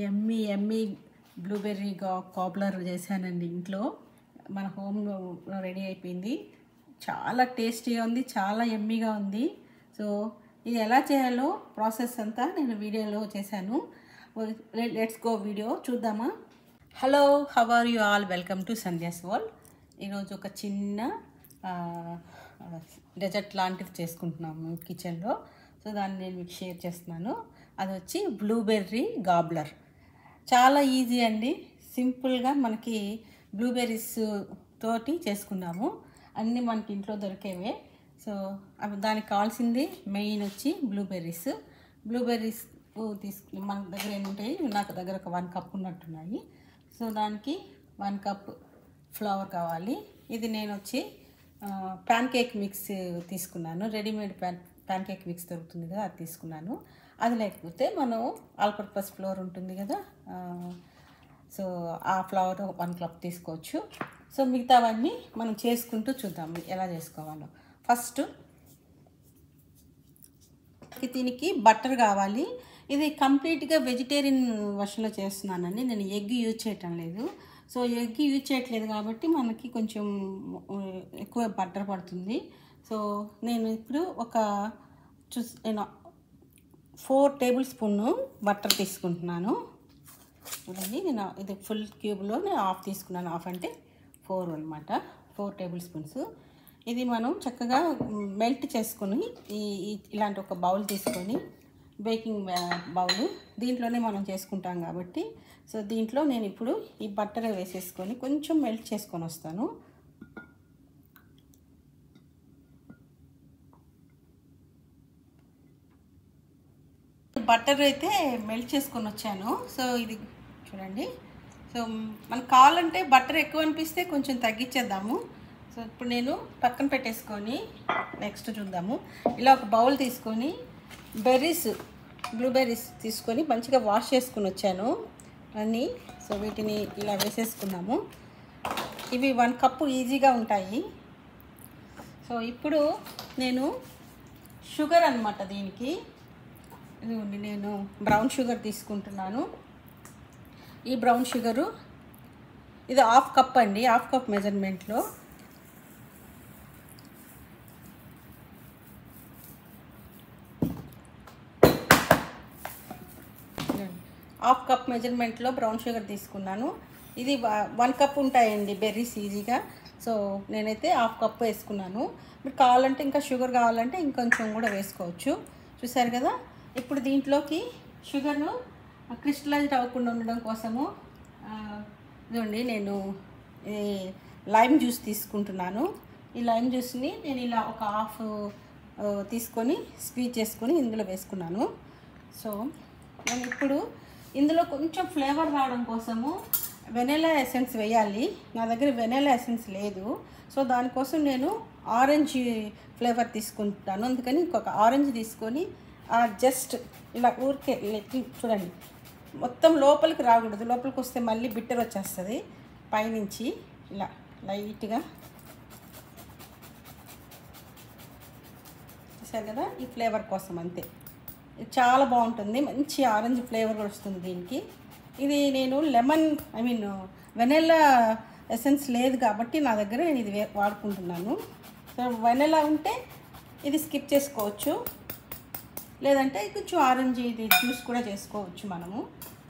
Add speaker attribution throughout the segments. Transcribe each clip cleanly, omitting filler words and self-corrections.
Speaker 1: Emmy Emmy blueberry cobbler చేశానండి ఇంట్లో. మన హోమ్లో రెడీ అయిపోయింది. చాలా టేస్టీగా ఉంది, చాలా ఎమ్మీగా ఉంది. సో ఇది ఎలా చేయాలో ప్రాసెస్ అంతా నేను వీడియోలో చేశాను. లెట్స్ గో వీడియో చూద్దామా. Hello, how are you all? Welcome to Sandhya's world. ఈరోజు ఒక చిన్న డెజర్ట్ లాంటిది చేసుకుంటున్నాము కిచెన్లో. సో దాన్ని నేను మీకు షేర్ చేస్తున్నాను. అది వచ్చి బ్లూబెర్రీ గాబ్లర్. చాలా ఈజీ అండి, సింపుల్గా మనకి బ్లూబెర్రీస్ తోటి చేసుకున్నాము. అన్నీ మనకి ఇంట్లో దొరికేవే. సో దానికి కావాల్సింది మెయిన్ వచ్చి బ్లూబెర్రీస్ తీసుకుని మన దగ్గర ఏముంటాయి, నాకు దగ్గర ఒక 1 కప్ ఉన్నట్టున్నాయి. సో దానికి 1 కప్ ఫ్లవర్ కావాలి. ఇది నేను వచ్చి ప్యాన్ కేక్ మిక్స్ తీసుకున్నాను. రెడీమేడ్ ప్యాన్ కేక్ మిక్స్ దొరుకుతుంది కదా, అది తీసుకున్నాను. అది లేకపోతే మనం ఆల్ పర్పస్ ఫ్లోర్ ఉంటుంది కదా, సో ఆ ఫ్లవర్ 1 కప్ తీసుకోవచ్చు. సో మిగతావన్నీ మనం చేసుకుంటూ చూద్దాం ఎలా చేసుకోవాలో. ఫస్ట్ దీనికి బటర్ కావాలి. ఇది కంప్లీట్గా వెజిటేరియన్ వర్షన్లో చేస్తున్నానండి, నేను ఎగ్ యూజ్ చేయటం లేదు. సో ఎగ్ యూజ్ చేయట్లేదు కాబట్టి మనకి కొంచెం ఎక్కువ బటర్ పడుతుంది. సో నేను ఇప్పుడు నేను 4 టేబుల్ స్పూన్ బటర్ తీసుకుంటున్నాను. చూడండి, నేను ఇది ఫుల్ క్యూబ్లో నేను హాఫ్ తీసుకున్నాను. హాఫ్ అంటే 4 అనమాట, 4 టేబుల్ స్పూన్స్. ఇది మనం చక్కగా మెల్ట్ చేసుకొని ఇలాంటి ఒక బౌల్ తీసుకొని, బేకింగ్ బౌల్, దీంట్లోనే మనం చేసుకుంటాం కాబట్టి, సో దీంట్లో నేను ఇప్పుడు ఈ బటర్ వేసేసుకొని కొంచెం మెల్ట్ చేసుకొని వస్తాను. బటర్ అయితే మెల్ట్ చేసుకొని వచ్చాను. సో ఇది చూడండి. సో మనకు కావాలంటే బటర్ ఎక్కువ అనిపిస్తే కొంచెం తగ్గించేద్దాము. సో ఇప్పుడు నేను పక్కన పెట్టేసుకొని నెక్స్ట్ చూద్దాము. ఇలా ఒక బౌల్ తీసుకొని బ్లూబెర్రీస్ తీసుకొని మంచిగా వాష్ చేసుకుని వచ్చాను అన్నీ. సో వీటిని ఇలా వేసేసుకున్నాము. ఇవి 1 కప్పు ఈజీగా ఉంటాయి. సో ఇప్పుడు నేను షుగర్ అన్నమాట, దీనికి ఇదిగోండి నేను బ్రౌన్ షుగర్ తీసుకుంటున్నాను. ఈ బ్రౌన్ షుగరు ఇది 1/2 కప్ అండి, 1/2 కప్ మెజర్మెంట్లో. 1/2 కప్ మెజర్మెంట్లో బ్రౌన్ షుగర్ తీసుకున్నాను. ఇది 1 కప్ ఉంటాయండి బెర్రీస్ ఈజీగా. సో నేనైతే 1/2 కప్ వేసుకున్నాను. మీరు కావాలంటే ఇంకా షుగర్ కావాలంటే ఇంకొంచెం కూడా వేసుకోవచ్చు. చూసారు కదా. ఇప్పుడు దీంట్లోకి షుగర్ను క్రిస్టలైజ్డ్ అవ్వకుండా ఉండడం కోసము ఇదిగోండి నేను లైమ్ జ్యూస్ తీసుకుంటున్నాను. ఈ లైమ్ జ్యూస్ని నేను ఇలా ఒక హాఫ్ తీసుకొని స్క్వీజ్ చేసుకొని ఇందులో వేసుకున్నాను. సో నేను ఇప్పుడు ఇందులో కొంచెం ఫ్లేవర్ రావడం కోసము వెనిలా ఎసెన్స్ వేయాలి. నా దగ్గర వెనిలా ఎసెన్స్ లేదు. సో దానికోసం నేను ఆరెంజ్ ఫ్లేవర్ తీసుకుంటాను. అందుకని ఇంకొక ఆరెంజ్ తీసుకొని జస్ట్ ఇలా ఊరికే చూడండి, మొత్తం లోపలికి రాకూడదు. లోపలికి వస్తే మళ్ళీ బిట్టర్ వచ్చేస్తుంది. పైనుంచి ఇలా లైట్గా చూసారు కదా, ఈ ఫ్లేవర్ కోసం అంతే. చాలా బాగుంటుంది, మంచి ఆరెంజ్ ఫ్లేవర్ కూడా వస్తుంది దీనికి. ఇది నేను వెనిలా ఎసెన్స్ లేదు కాబట్టి నా దగ్గర నేను ఇది వాడుకుంటున్నాను. సో వెనిలా ఉంటే ఇది స్కిప్ చేసుకోవచ్చు, లేదంటే కొంచెం ఆరెంజ్ ఇది జ్యూస్ కూడా చేసుకోవచ్చు మనము.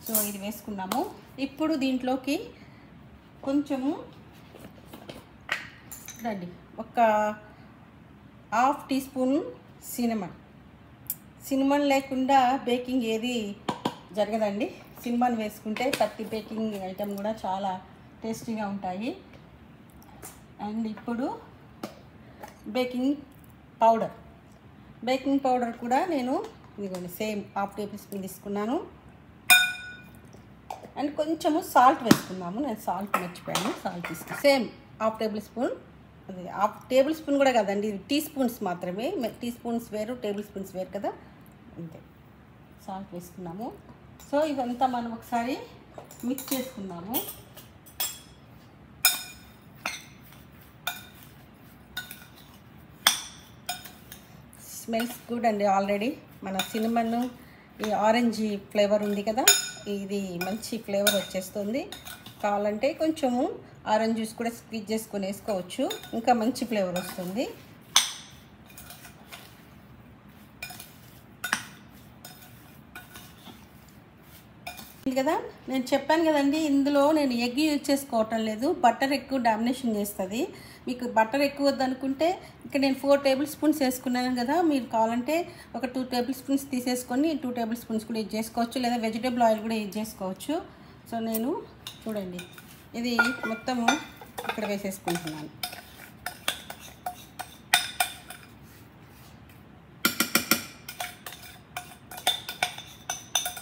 Speaker 1: సో ఇది వేసుకున్నాము. ఇప్పుడు దీంట్లోకి కొంచెము రండి, ఒక 1/2 టీ స్పూన్ సినిమన్ లేకుండా బేకింగ్ ఏది జరగదండి. సినిమన్ వేసుకుంటే ప్రతి బేకింగ్ ఐటెం కూడా చాలా టేస్టీగా ఉంటాయి. అండ్ ఇప్పుడు బేకింగ్ పౌడర్ కూడా నేను ఇదిగోండి సేమ్ 1/2 టేబుల్ స్పూన్ తీసుకున్నాను. అండ్ కొంచెము సాల్ట్ వేసుకున్నాము. నేను సాల్ట్ మర్చిపోయాను, సాల్ట్ తీసుకున్నాను. సేమ్ 1/2 టేబుల్ స్పూన్, అది 1/2 టేబుల్ స్పూన్ కూడా కదండి, ఇది టీ స్పూన్స్ మాత్రమే. టీ స్పూన్స్ వేరు, టేబుల్ స్పూన్స్ వేరు కదా, అంతే. సాల్ట్ వేసుకున్నాము. సో ఇదంతా మనం ఒకసారి మిక్స్ చేసుకున్నాము. స్మెల్స్ గుడ్ అండి. ఆల్రెడీ మన సినిమన్ ఈ ఆరెంజ్ ఫ్లేవర్ ఉంది కదా, ఇది మంచి ఫ్లేవర్ వచ్చేస్తుంది. కావాలంటే కొంచెము ఆరెంజ్ జ్యూస్ కూడా స్క్వీజ్ చేసుకొని వేసుకోవచ్చు, ఇంకా మంచి ఫ్లేవర్ వస్తుంది. కదా నేను చెప్పాను కదండి, ఇందులో నేను ఎగ్ యూజ్ చేసుకోవటం లేదు, బటర్ ఎక్కువ డామినేషన్ చేస్తుంది. మీకు బటర్ ఎక్కువ వద్దనుకుంటే ఇక్కడ నేను 4 టేబుల్ స్పూన్స్ వేసుకున్నాను కదా, మీరు కావాలంటే ఒక 2 టేబుల్ స్పూన్స్ తీసేసుకొని 2 టేబుల్ స్పూన్స్ కూడా యూజ్ చేసుకోవచ్చు, లేదా వెజిటేబుల్ ఆయిల్ కూడా యూజ్ చేసుకోవచ్చు. సో నేను చూడండి ఇది మొత్తము ఇక్కడ వేసేసుకుంటున్నాను.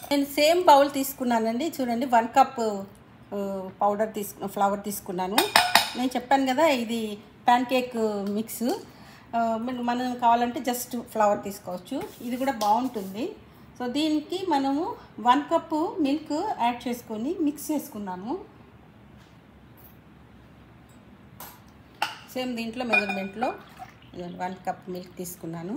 Speaker 1: నేను సేమ్ బౌల్ తీసుకున్నానండి. చూడండి 1 కప్ ఫ్లవర్ తీసుకున్నాను. నేను చెప్పాను కదా ఇది ప్యాన్ కేక్ మిక్స్. మనం కావాలంటే జస్ట్ ఫ్లవర్ తీసుకోవచ్చు, ఇది కూడా బాగుంటుంది. సో దీనికి మనము 1 కప్పు మిల్క్ యాడ్ చేసుకొని మిక్స్ చేసుకున్నాము. సేమ్ దీంట్లో మెజర్మెంట్లో 1 కప్ మిల్క్ తీసుకున్నాను.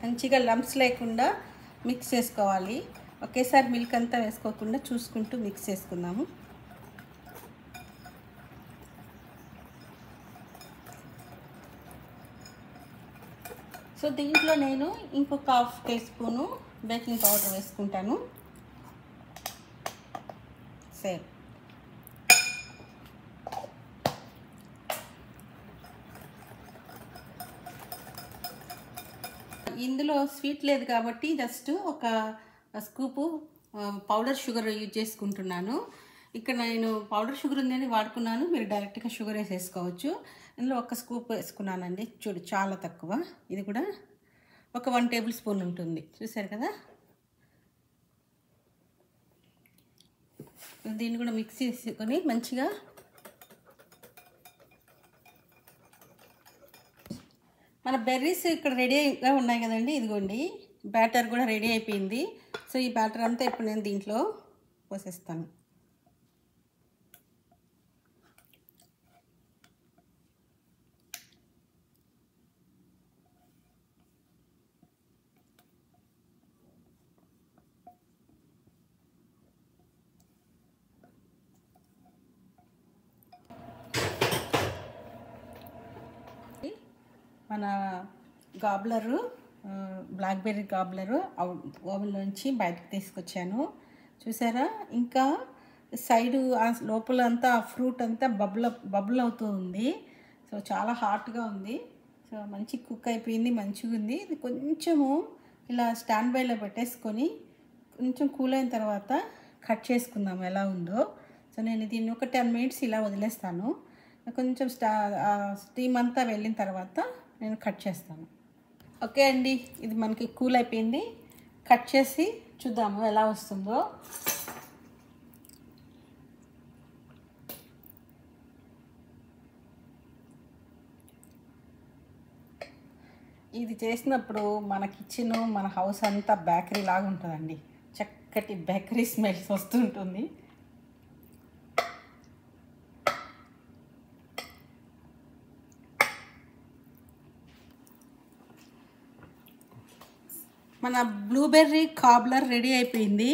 Speaker 1: మంచిగా లంప్స్ లేకుండా మిక్స్ చేసుకోవాలి. ఒకేసారి మిల్క్ అంతా వేసుకోకుండా చూసుకుంటూ మిక్స్ చేసుకుందాము. సో దీంట్లో నేను ఇంకొక 1/2 టీ స్పూను బేకింగ్ పౌడర్ వేసుకుంటాను. సేమ్ ఇందులో స్వీట్ లేదు కాబట్టి జస్ట్ ఒక స్కూపు పౌడర్ షుగర్ యూజ్ చేసుకుంటున్నాను. ఇక్కడ నేను పౌడర్ షుగర్ ఉందని వాడుకున్నాను, మీరు డైరెక్ట్గా షుగర్ వేసేసుకోవచ్చు. ఇందులో 1 స్కూప్ వేసుకున్నానండి. చూడు చాలా తక్కువ, ఇది కూడా ఒక 1 టేబుల్ స్పూన్ ఉంటుంది. చూసారు కదా, దీన్ని కూడా మిక్స్ చేసుకొని మంచిగా మన బెర్రీస్ ఇక్కడ రెడీగా ఉన్నాయి కదండి. ఇదిగోండి బ్యాటర్ కూడా రెడీ అయిపోయింది. సో ఈ బ్యాటర్ అంతా ఇప్పుడు నేను దీంట్లో పోసేస్తాను. మన గాబ్లరు బ్లాక్బెర్రీ గాబ్లరు ఓవెన్లోంచి బయటకు తీసుకొచ్చాను. చూసారా, ఇంకా సైడు లోపల అంతా ఫ్రూట్ అంతా బబుల్ అవుతూ ఉంది. సో చాలా హాట్గా ఉంది. సో మంచి కుక్ అయిపోయింది, మంచిగా ఉంది. ఇది కొంచెము ఇలా స్టాండ్ బైలో పెట్టేసుకొని కొంచెం కూల్ అయిన తర్వాత కట్ చేసుకుందాం ఎలా ఉందో. సో నేను దీన్ని ఒక 10 మినిట్స్ ఇలా వదిలేస్తాను. కొంచెం స్టీమ్ అంతా వెళ్ళిన తర్వాత నేను కట్ చేస్తాను. ఓకే అండి, ఇది మనకి కూల్ అయిపోయింది. కట్ చేసి చూద్దాము ఎలా వస్తుందో. ఇది చేసినప్పుడు మన కిచెన్, మన హౌస్ అంతా బేకరీ లాగా ఉంటుందండి. చక్కటి బేకరీ స్మెల్స్ వస్తుంటుంది. మన బ్లూబెర్రీ కాబ్లర్ రెడీ అయిపోయింది.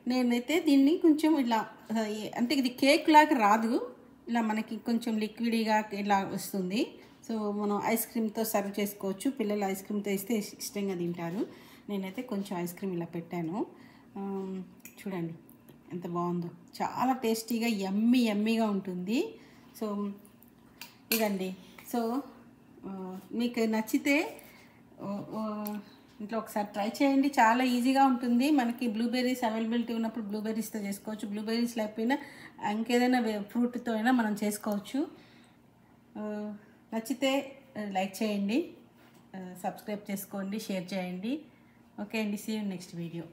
Speaker 1: నేనైతే దీన్ని కొంచెం ఇలా, అంటే ఇది కేక్ లాగా రాదు, ఇలా మనకి కొంచెం లిక్విడ్గా ఇలా వస్తుంది. సో మనం ఐస్ క్రీమ్తో సర్వ్ చేసుకోవచ్చు. పిల్లలు ఐస్ క్రీమ్తో ఇస్తే ఇష్టంగా తింటారు. నేనైతే కొంచెం ఐస్ క్రీమ్ ఇలా పెట్టాను. చూడండి ఎంత బాగుందో, చాలా టేస్టీగా యమ్మీగా ఉంటుంది. సో ఇదండి. సో మీకు నచ్చితే ఇంట్లో ఒకసారి ట్రై చేయండి. చాలా ఈజీగా ఉంటుంది. మనకి బ్లూబెర్రీస్ అవైలబిలిటీ ఉన్నప్పుడు బ్లూబెర్రీస్తో చేసుకోవచ్చు. బ్లూబెర్రీస్ లేకపోయినా ఇంకేదైనా ఫ్రూట్తో అయినా మనం చేసుకోవచ్చు. నచ్చితే లైక్ చేయండి, సబ్స్క్రైబ్ చేసుకోండి, షేర్ చేయండి. ఓకే అండి, సీ యూ నెక్స్ట్ వీడియో.